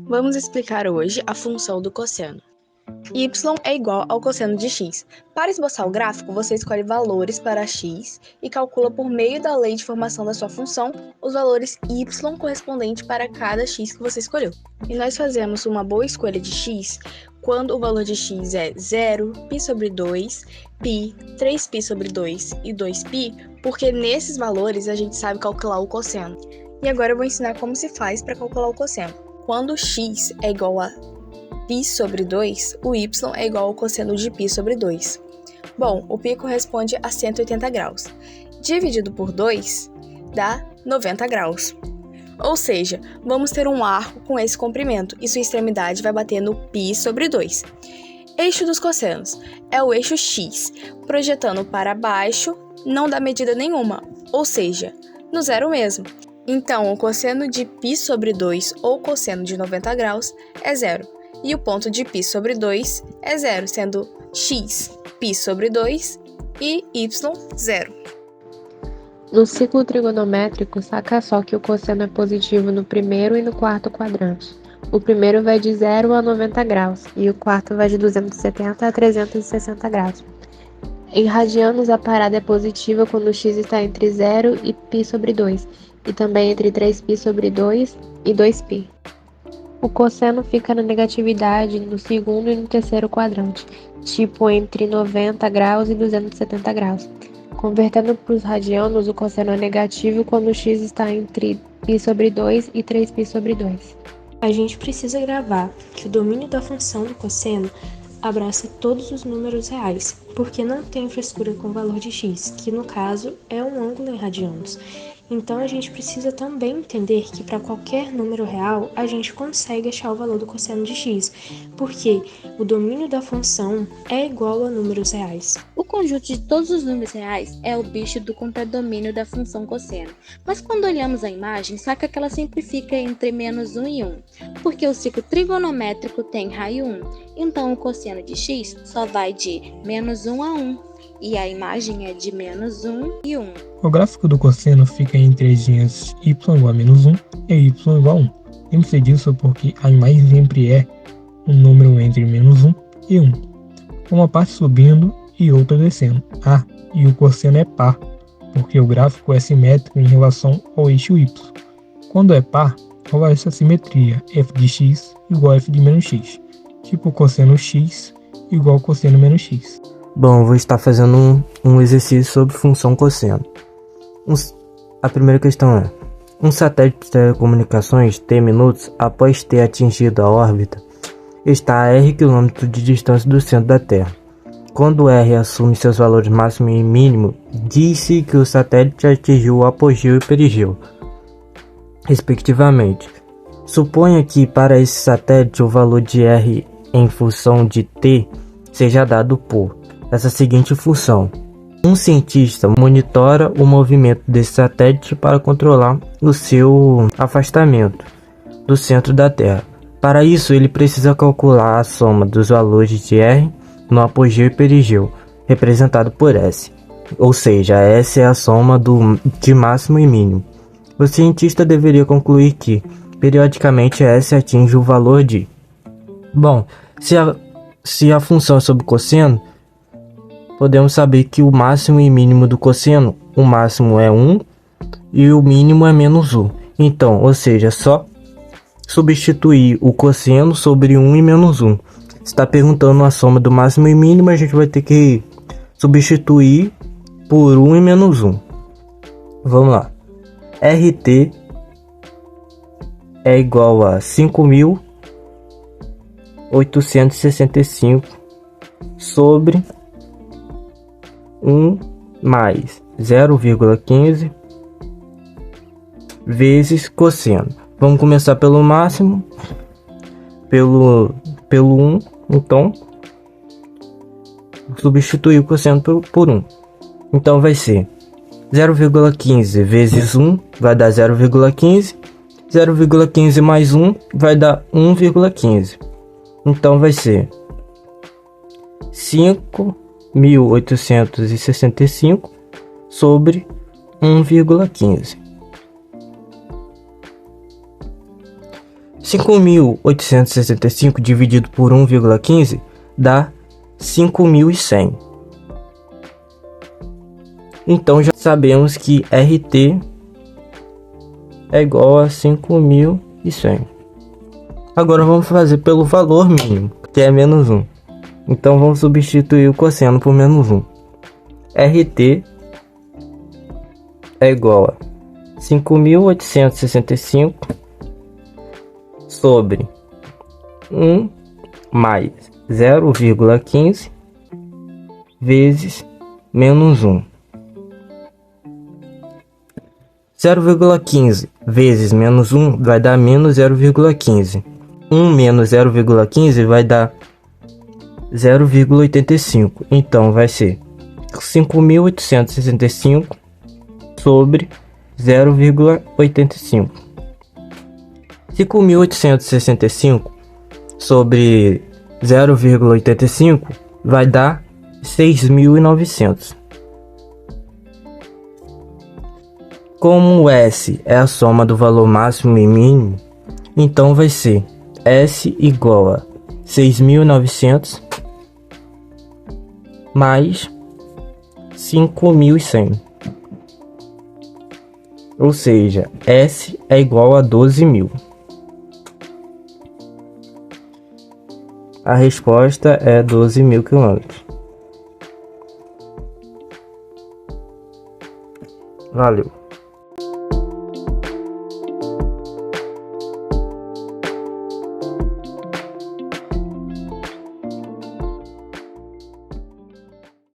Vamos explicar hoje a função do cosseno. Y é igual ao cosseno de x. Para esboçar o gráfico, você escolhe valores para x e calcula por meio da lei de formação da sua função os valores y correspondentes para cada x que você escolheu. E nós fazemos uma boa escolha de x quando o valor de x é 0, π sobre 2, π, 3π sobre 2 e 2π, porque nesses valores a gente sabe calcular o cosseno. E agora eu vou ensinar como se faz para calcular o cosseno. Quando x é igual a π sobre 2, o y é igual ao cosseno de π sobre 2. Bom, o π corresponde a 180 graus. Dividido por 2 dá 90 graus. Ou seja, vamos ter um arco com esse comprimento e sua extremidade vai bater no π sobre 2. Eixo dos cossenos é o eixo x, projetando para baixo não dá medida nenhuma, ou seja, no zero mesmo. Então, o cosseno de π sobre 2 ou cosseno de 90 graus é zero. E o ponto de π sobre 2 é zero, sendo x π sobre 2 e y zero. No ciclo trigonométrico, saca só que o cosseno é positivo no primeiro e no quarto quadrante. O primeiro vai de 0 a 90 graus e o quarto vai de 270 a 360 graus. Em radianos, a parada é positiva quando o x está entre 0 e π sobre 2, e também entre 3π sobre 2 e 2π. O cosseno fica na negatividade no segundo e no terceiro quadrante, tipo entre 90 graus e 270 graus. Convertendo para os radianos, o cosseno é negativo quando o x está entre π sobre 2 e 3π sobre 2. A gente precisa gravar que o domínio da função do cosseno abraça todos os números reais, porque não tem frescura com o valor de x, que no caso é um ângulo em radianos. Então a gente precisa também entender que para qualquer número real a gente consegue achar o valor do cosseno de x, porque o domínio da função é igual a números reais. O conjunto de todos os números reais é o bicho do contradomínio da função cosseno, mas quando olhamos a imagem, saca que ela sempre fica entre menos 1 e 1, porque o ciclo trigonométrico tem raio 1, então o cosseno de x só vai de menos 1 a 1. E a imagem é de menos 1 e 1. O gráfico do cosseno fica entre as linhas y igual a menos 1 e y igual a 1. Lembre-se disso porque a imagem sempre é um número entre menos 1 e 1, uma parte subindo e outra descendo. E o cosseno é par, porque o gráfico é simétrico em relação ao eixo y. Quando é par, rola essa simetria, f de x igual a f de menos x, tipo cosseno x igual a cosseno menos x. Bom, vou estar fazendo um exercício sobre função cosseno. A primeira questão é: um satélite de telecomunicações T minutos após ter atingido a órbita está a R km de distância do centro da Terra. Quando R assume seus valores máximo e mínimo, diz-se que o satélite atingiu o apogeu e perigeu, respectivamente. Suponha que para esse satélite o valor de R em função de T seja dado por essa seguinte função: um cientista monitora o movimento desse satélite para controlar o seu afastamento do centro da Terra. Para isso, ele precisa calcular a soma dos valores de R no apogeu e perigeu, representado por S. Ou seja, S é a soma de máximo e mínimo. O cientista deveria concluir que, periodicamente, S atinge o valor de... Bom, se a função é sobre cosseno, podemos saber que o máximo e mínimo do cosseno, o máximo é 1 e o mínimo é menos 1. Então, ou seja, só substituir o cosseno sobre 1 e menos 1. Se está perguntando a soma do máximo e mínimo, a gente vai ter que substituir por 1 e menos 1. Vamos lá. RT é igual a 5.865 sobre 1 mais 0,15 vezes cosseno. Vamos começar pelo máximo, pelo 1, então substituir o cosseno por 1. Então vai ser 0,15 vezes 1 vai dar 0,15, 0,15 mais 1 vai dar 1,15. Então vai ser 5.865 sobre 1,15. 5.865 dividido por 1,15 dá 5.100. Então já sabemos que RT é igual a 5.100. Agora vamos fazer pelo valor mínimo, que é menos 1. Então vamos substituir o cosseno por menos 1. RT é igual a 5.865 sobre 1 mais 0,15 vezes menos 1. 0,15 vezes menos 1 vai dar menos 0,15. 1 menos 0,15 vai dar 0,85. Então vai ser 5.865 sobre 0,85. 5.865 sobre 0,85 vai dar 6.900. Como S é a soma do valor máximo e mínimo, então vai ser S igual a 6.900 mais 5.100. Ou seja, S é igual a 12.000. A resposta é 12.000 quilômetros. Valeu!